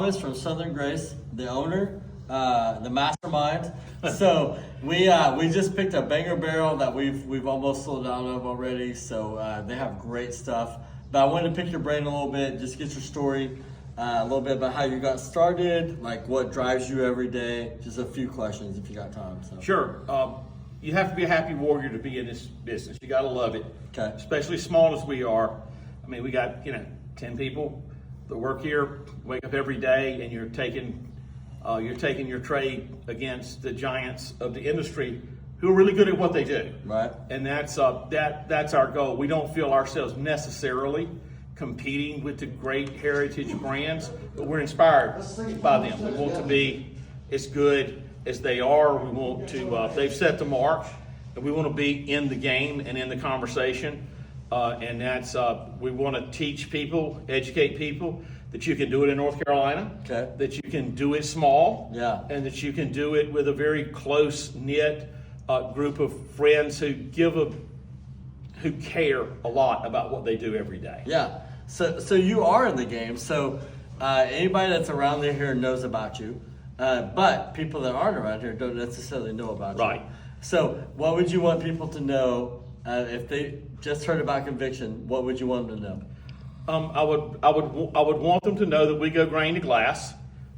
Thomas from Southern Grace, the owner, the mastermind. So we just picked a banger barrel that we've almost sold out of already. So they have great stuff. But I wanted to pick your brain a little bit, just get your story, a little bit about how you got started, like what drives you every day. Just a few questions if you got time. So. Sure. You have to be a happy warrior to be in this business. You got to love it. Okay. Especially small as we are. I mean, we got 10 people that work here, wake up every day, and you're taking your trade against the giants of the industry who are really good at what they do. Right. And that's our goal. We don't feel ourselves necessarily competing with the great heritage brands, but we're inspired by them. We want to be as good as they are. We want to. They've set the mark, and we want to be in the game and in the conversation. And that's we want to teach people, educate people that you can do it in North Carolina. Okay. That you can do it small. Yeah. And that you can do it with a very close knit group of friends who care a lot about what they do every day. Yeah. So you are in the game. So anybody that's around here knows about you, but people that aren't around here don't necessarily know about you. Right. So what would you want people to know if they just heard about Conviction? What would you want them to know? I would want them to know that we go grain to glass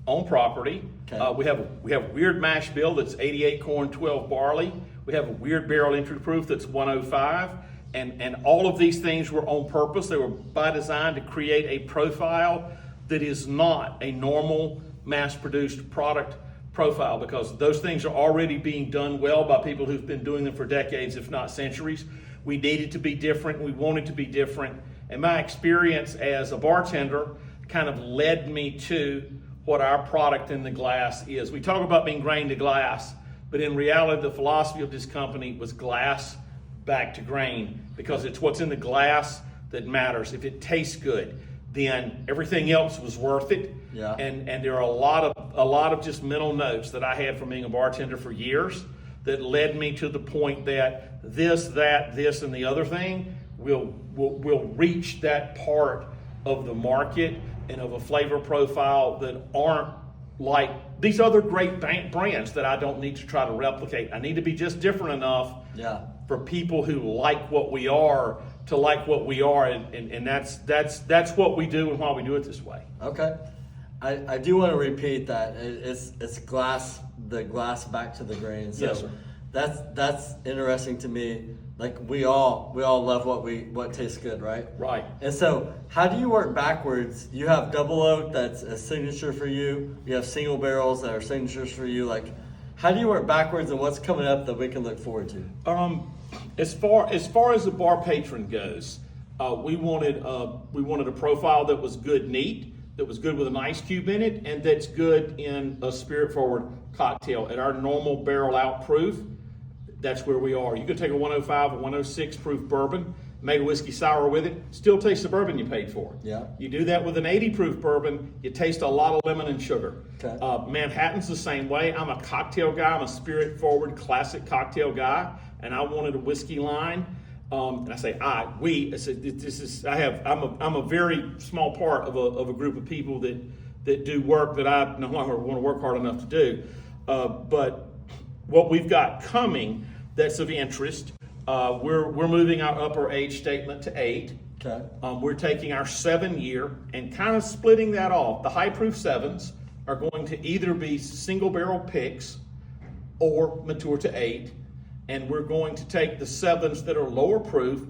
on property. Okay. We have a weird mash bill that's 88 corn, 12 barley. We have a weird barrel entry proof that's 105. And all of these things were on purpose. They were by design to create a profile that is not a normal mass-produced product profile, because those things are already being done well by people who've been doing them for decades, if not centuries. We needed to be different. We wanted to be different. And my experience as a bartender kind of led me to what our product in the glass is. We talk about being grain to glass, but in reality, the philosophy of this company was glass back to grain, because it's what's in the glass that matters. If it tastes good, then everything else was worth it. Yeah. And there are a lot of just mental notes that I had from being a bartender for years that led me to the point that this, and the other thing will reach that part of the market and of a flavor profile that aren't like these other great brands that I don't need to try to replicate. I need to be just different enough for people who like what we are to like what we are, and that's what we do and why we do it this way. Okay. I do want to repeat that it's glass, the glass back to the grain. So Yes, sir. That's interesting to me. Like we all love what tastes good, right? Right. And so how do you work backwards? You have double oak that's a signature for you. You have single barrels that are signatures for you. Like how do you work backwards, and what's coming up that we can look forward to? As far as the bar patron goes, we wanted a profile that was good neat, that was good with an ice cube in it, and that's good in a spirit forward cocktail. At our normal barrel out proof, that's where we are. You could take a 105, a 106 proof bourbon, make a whiskey sour with it, still taste the bourbon you paid for. Yeah. You do that with an 80 proof bourbon, you taste a lot of lemon and sugar. Okay. Manhattan's the same way. I'm a cocktail guy. I'm a spirit forward classic cocktail guy, and I wanted a whiskey line. And I say I'm a very small part of a group of people that do work that I no longer want to work hard enough to do. But what we've got coming that's of interest, we're moving our upper age statement to 8. Okay. We're taking our 7-year and kind of splitting that off. The high proof 7s are going to either be single barrel picks or mature to 8. And we're going to take the 7s that are lower proof,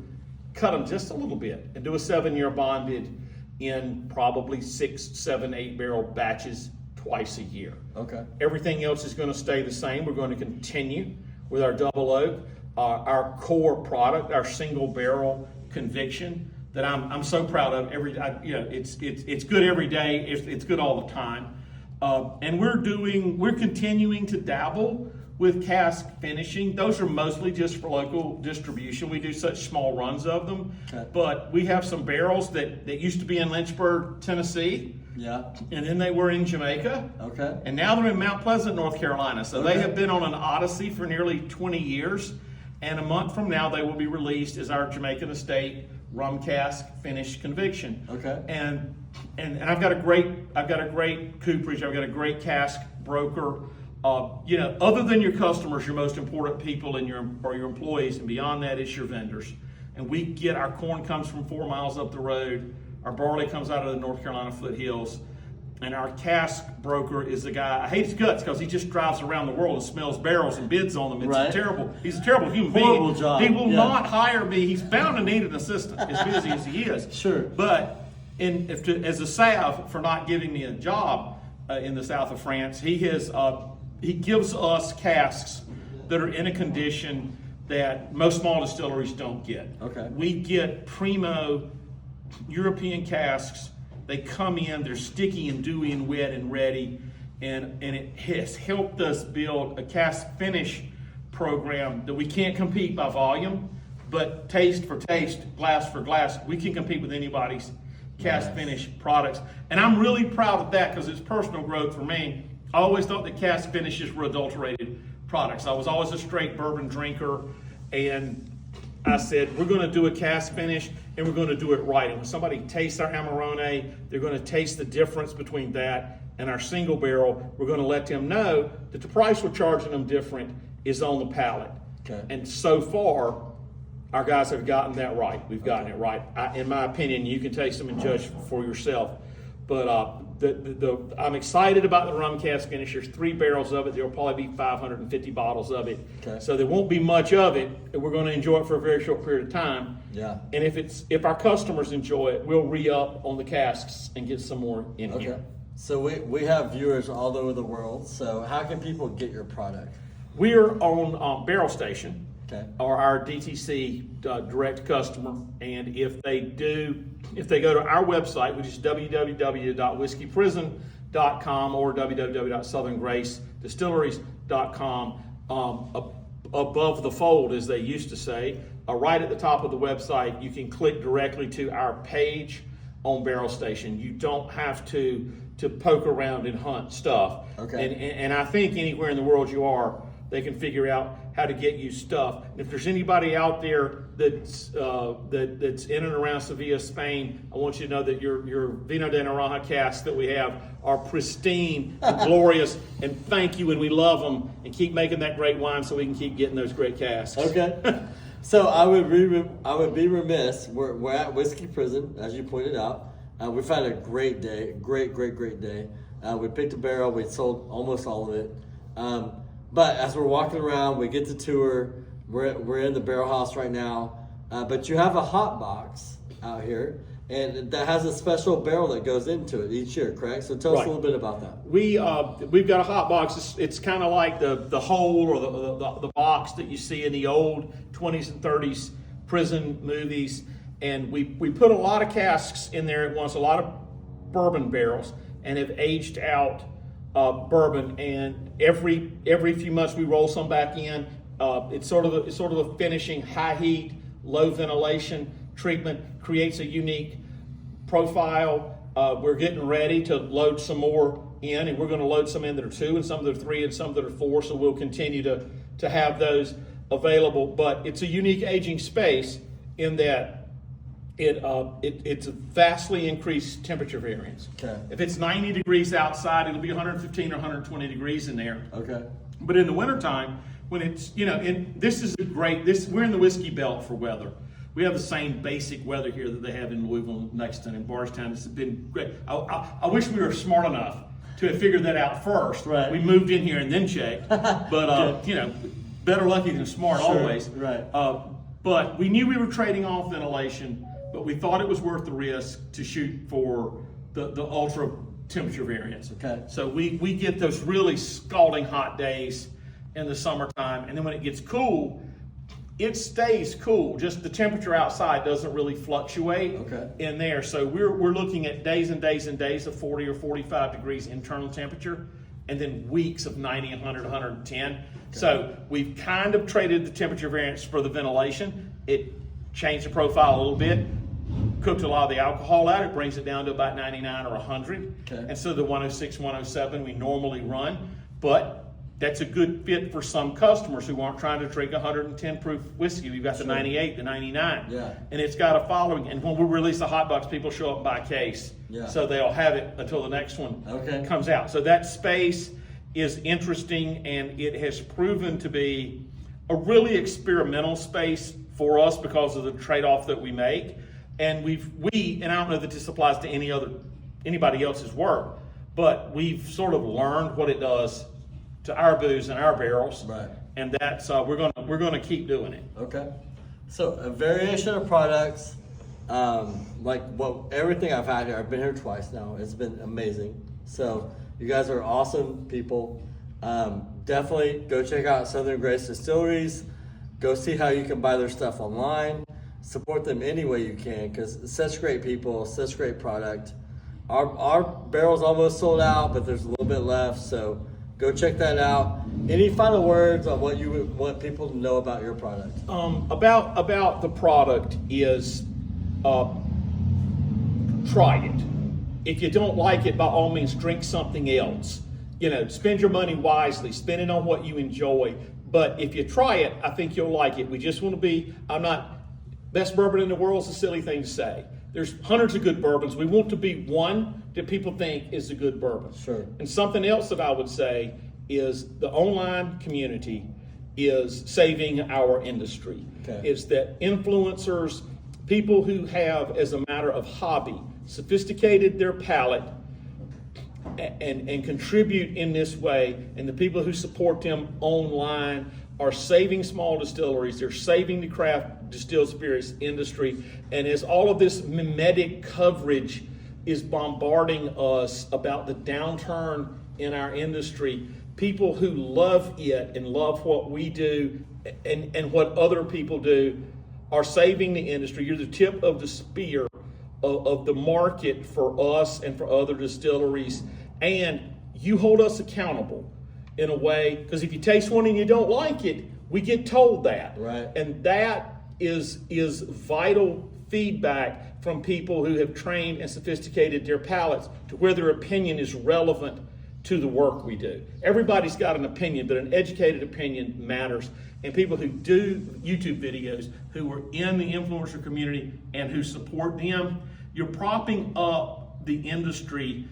cut them just a little bit, and do a 7-year bonded in probably 6, 7, 8 barrel batches twice a year. Okay. Everything else is going to stay the same. We're going to continue with our double oak, our core product, our single barrel Conviction that I'm so proud of. It's good every day. It's good all the time. And we're continuing to dabble with cask finishing. Those are mostly just for local distribution. We do such small runs of them. Okay. But we have some barrels that used to be in Lynchburg, Tennessee. Yeah. And then they were in Jamaica. Okay. And now they're in Mount Pleasant, North Carolina. So Okay. they have been on an odyssey for nearly 20 years. And a month from now, they will be released as our Jamaican Estate rum cask finished Conviction. Okay. And and I've got a great cooperage. I've got a great cask broker. Other than your customers, your most important people and your employees, and beyond that, it's your vendors. And our corn comes from 4 miles up the road. Our barley comes out of the North Carolina foothills. And our cask broker is the guy, I hate his guts because he just drives around the world and smells barrels and bids on them. He's a terrible human being. Horrible job. He will not hire me. He's bound to need an assistant as busy as he is. Sure. But as a salve for not giving me a job in the south of France, he gives us casks that are in a condition that most small distilleries don't get. Okay. We get primo European casks. They come in, they're sticky and dewy and wet and ready, and it has helped us build a cask finish program that we can't compete by volume, but taste for taste, glass for glass, we can compete with anybody's cask finish products. And I'm really proud of that because it's personal growth for me. I always thought that cask finishes were adulterated products. I was always a straight bourbon drinker, and I said, we're going to do a cask finish, and we're going to do it right. And when somebody tastes our Amarone, they're going to taste the difference between that and our single barrel. We're going to let them know that the price we're charging them different is on the palate. Okay. And so far, our guys have gotten that right. We've gotten it right. In my opinion, you can taste them and judge for yourself. But I'm excited about the rum cask finish. There's 3 barrels of it. There'll probably be 550 bottles of it. Okay. So there won't be much of it. We're going to enjoy it for a very short period of time. Yeah. And if our customers enjoy it, we'll re-up on the casks and get some more in here. So we have viewers all over the world. So how can people get your product? We're on Barrel Station. Okay. Or our DTC direct customer, and if they go to our website, which is www.whiskeyprison.com or www.southerngracedistilleries.com, above the fold, as they used to say, right at the top of the website, you can click directly to our page on Barrel Station. You don't have to poke around and hunt stuff. Okay. And I think anywhere in the world you are, they can figure out how to get you stuff. And if there's anybody out there that's in and around Sevilla, Spain, I want you to know that your Vino de Naranja casks that we have are pristine and glorious, and thank you, and we love them, and keep making that great wine so we can keep getting those great casks. Okay. So I would be remiss. We're at Whiskey Prison, as you pointed out. We've had a great day, great day. We picked a barrel, we sold almost all of it. But as we're walking around, we get to tour. We're in the barrel house right now. But you have a hot box out here, and that has a special barrel that goes into it each year, correct? So tell us a little bit about that. We've got a hot box. It's kind of like the hole or the box that you see in the old 20s and 30s prison movies. And we put a lot of casks in there at once, a lot of bourbon barrels, and have aged out bourbon, and every few months we roll some back in. It's sort of a finishing high heat, low ventilation treatment, creates a unique profile. We're getting ready to load some more in, and we're going to load some in that are 2, and some that are 3, and some that are 4. So we'll continue to have those available. But it's a unique aging space in that it's a vastly increased temperature variance. Okay. If it's 90 degrees outside, it'll be 115 or 120 degrees in there. Okay. But in the wintertime, when it's, we're in the whiskey belt for weather. We have the same basic weather here that they have in Louisville, Lexington, and Bardstown. It's been great. I wish we were smart enough to have figured that out first. Right. We moved in here and then checked. But, better lucky than smart always. Right. But we knew we were trading off ventilation, but we thought it was worth the risk to shoot for the ultra temperature variance. Okay. So we get those really scalding hot days in the summertime, and then when it gets cool, it stays cool. Just the temperature outside doesn't really fluctuate in there. So we're looking at days and days and days of 40 or 45 degrees internal temperature, and then weeks of 90, 100, 110. Okay. So we've kind of traded the temperature variance for the ventilation. It changed the profile a little bit, cooked a lot of the alcohol out. It brings it down to about 99 or 100. Okay. And so the 106, 107 we normally run, but that's a good fit for some customers who aren't trying to drink 110 proof whiskey. We've got the 98, the 99, Yeah. and it's got a following. And when we release the hot box, people show up and buy a case, Yeah. so they'll have it until the next one Okay. comes out. So that space is interesting, and it has proven to be a really experimental space for us because of the trade-off that we make. And and I don't know that this applies to anybody else's work, but we've sort of learned what it does to our booze and our barrels, Right. and that's we're gonna keep doing it. Okay. So a variation of products, everything I've had here. I've been here twice now. It's been amazing. So you guys are awesome people. Definitely go check out Southern Grace Distilleries. Go see how you can buy their stuff online. Support them any way you can, because such great people, such great product. Our barrel's almost sold out, but there's a little bit left. So go check that out. Any final words on what you would want people to know about your product? About the product is try it. If you don't like it, by all means, drink something else. Spend your money wisely. Spend it on what you enjoy. But if you try it, I think you'll like it. We just want to be, best bourbon in the world is a silly thing to say. There's hundreds of good bourbons. We want to be one that people think is a good bourbon. Sure. And something else that I would say is the online community is saving our industry. Okay. It's that influencers, people who have, as a matter of hobby, sophisticated their palate and contribute in this way, and the people who support them online are saving small distilleries. They're saving the craft distilled spirits industry. And as all of this mimetic coverage is bombarding us about the downturn in our industry, people who love it and love what we do and what other people do are saving the industry. You're the tip of the spear of the market for us and for other distilleries. And you hold us accountable in a way, because if you taste one and you don't like it, we get told that. Right. And that is vital feedback from people who have trained and sophisticated their palates to where their opinion is relevant to the work we do. Everybody's got an opinion, but an educated opinion matters. And people who do YouTube videos, who are in the influencer community and who support them, you're propping up the industry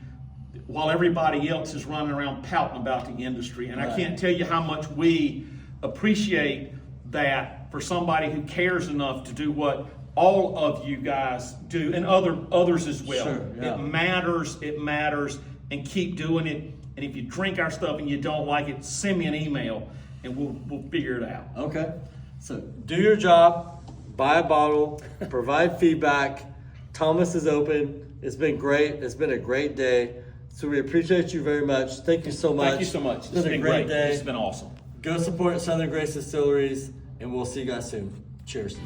while everybody else is running around pouting about the industry. And I can't tell you how much we appreciate that for somebody who cares enough to do what all of you guys do, and others as well. Sure, yeah. It matters, and keep doing it. And if you drink our stuff and you don't like it, send me an email and we'll figure it out. Okay. So do your job, buy a bottle, provide feedback. Thomas is open. It's been great. It's been a great day. So we appreciate you very much. Thank you so much. Thank you so much. It's been a great day. It's been awesome. Go support Southern Grace Distilleries, and we'll see you guys soon. Cheers.